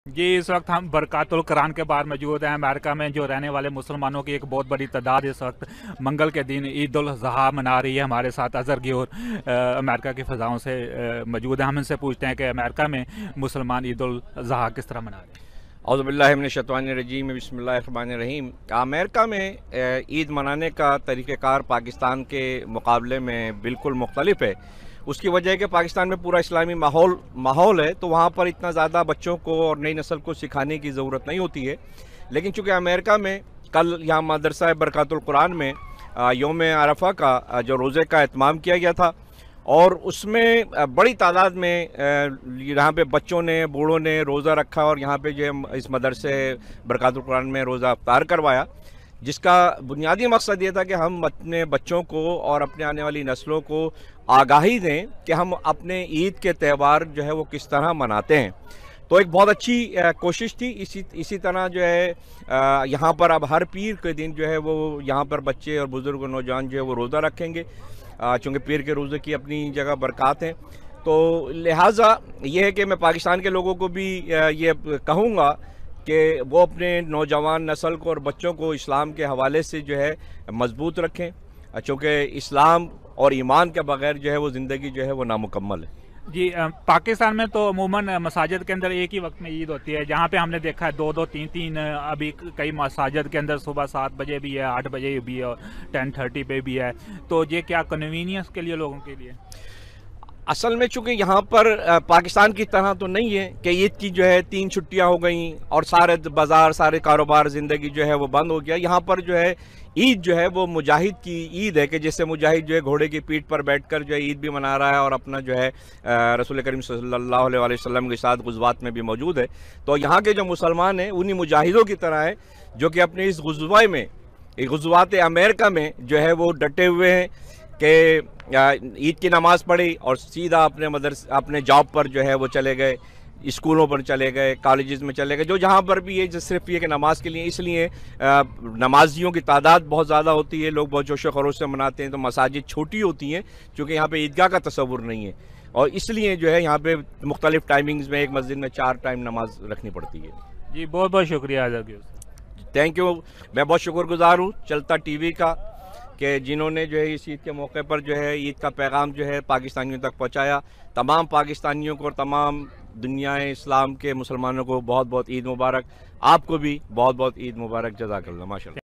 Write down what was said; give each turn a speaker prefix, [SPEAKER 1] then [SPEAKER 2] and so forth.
[SPEAKER 1] जी, इस वक्त हम बरकातुल कुरान के बाहर मौजूद हैं। अमेरिका में जो रहने वाले मुसलमानों की एक बहुत बड़ी तादाद इस वक्त मंगल के दिन ईद उल ज़ुहा मना रही है। हमारे साथ अज़हर गियोर अमेरिका की फ़ज़ाओं से मौजूद हैं। हम इनसे पूछते हैं कि अमेरिका में मुसलमान ईद उल ज़ुहा किस तरह मना रहे हैं।
[SPEAKER 2] औज़ुबिल्लाहि मिनश्शैतानिर्रजीम बिस्मिल्लाहिर्रहमानिर्रहीम। अमेरिका में ईद मनाने का तरीक़ेकार पाकिस्तान के मुकाबले में बिल्कुल मुख्तलिफ है। उसकी वजह है कि पाकिस्तान में पूरा इस्लामी माहौल है, तो वहाँ पर इतना ज़्यादा बच्चों को और नई नस्ल को सिखाने की ज़रूरत नहीं होती है। लेकिन चूँकि अमेरिका में कल यहाँ मदरसा बरकातुल कुरान में यौम अरफा का जो रोज़े का एहतमाम किया गया था, और उसमें बड़ी तादाद में यहाँ पे बच्चों ने, बूढ़ों ने रोज़ा रखा, और यहाँ पे जो इस मदरसे बरकातुल कुरान में रोज़ा अफ्तार करवाया, जिसका बुनियादी मकसद ये था कि हम अपने बच्चों को और अपने आने वाली नस्लों को आगाही दें कि हम अपने ईद के त्यौहार जो है वो किस तरह मनाते हैं। तो एक बहुत अच्छी कोशिश थी। इसी तरह जो है यहाँ पर अब हर पीर के दिन जो है वो यहाँ पर बच्चे और बुज़ुर्ग और नौजवान जो है वो रोज़ा रखेंगे, चूँकि पीर के रोज़े की अपनी जगह बरक़ात हैं। तो लिहाजा ये है कि मैं पाकिस्तान के लोगों को भी ये कहूँगा कि वो अपने नौजवान नस्ल को और बच्चों को इस्लाम के हवाले से जो है मजबूत रखें, चूँकि इस्लाम और ईमान के बग़ैर जो है वो ज़िंदगी जो है वो नामुकम्मल है।
[SPEAKER 1] जी, पाकिस्तान में तो अमूमन मसाजिद के अंदर एक ही वक्त में ईद होती है, जहाँ पे हमने देखा है दो दो तीन तीन अभी कई मसाजिद के अंदर सुबह 7 बजे भी है, 8 बजे भी है और 10:30 पे भी है। तो ये क्या कन्वीनियंस के लिए लोगों के लिए?
[SPEAKER 2] असल में चूँकि यहाँ पर पाकिस्तान की तरह तो नहीं है कि ईद की जो है 3 छुट्टियाँ हो गई और सारे बाज़ार, सारे कारोबार, ज़िंदगी जो है वो बंद हो गया। यहाँ पर जो है ईद जो है वो मुजाहिद की ईद है, कि जिससे मुजाहिद जो है घोड़े की पीठ पर बैठकर जो है ईद भी मना रहा है और अपना जो है रसूल करीम सल्लल्लाहु अलैहि वसल्लम के साथ गुज़वात में भी मौजूद है। तो यहाँ के जो मुसलमान हैं उन्हीं मुजाहिदों की तरह है, जो कि अपने इस गुज़वा में, गुज़वात अमेरिका में जो है वो डटे हुए हैं कि ईद की नमाज़ पढ़ी और सीधा अपने जॉब पर जो है वो चले गए, स्कूलों पर चले गए, कॉलेजेस में चले गए, जो जहाँ पर भी ये सिर्फ ये कि नमाज के लिए। इसलिए नमाजियों की तादाद बहुत ज़्यादा होती है, लोग बहुत जोश खरोश से मनाते हैं। तो मसाजिद छोटी होती हैं क्योंकि यहाँ पे ईदगाह का तस्वुर नहीं है, और इसलिए जो है यहाँ पे मुख्तलिफ टाइमिंग्स में एक मस्जिद में 4 टाइम नमाज रखनी पड़ती है।
[SPEAKER 1] जी, बहुत बहुत शुक्रिया अज़हर।
[SPEAKER 2] Thank you. मैं बहुत शुक्रगुजार हूँ चलता टीवी का, कि जिन्होंने जो है इस ईद के मौके पर जो है ईद का पैगाम जो है पाकिस्तानियों तक पहुंचाया। तमाम पाकिस्तानियों को और तमाम दुनिया इस्लाम के मुसलमानों को बहुत बहुत ईद मुबारक। आपको भी बहुत बहुत ईद मुबारक। जज़ाकल्लाह। माशाअल्लाह।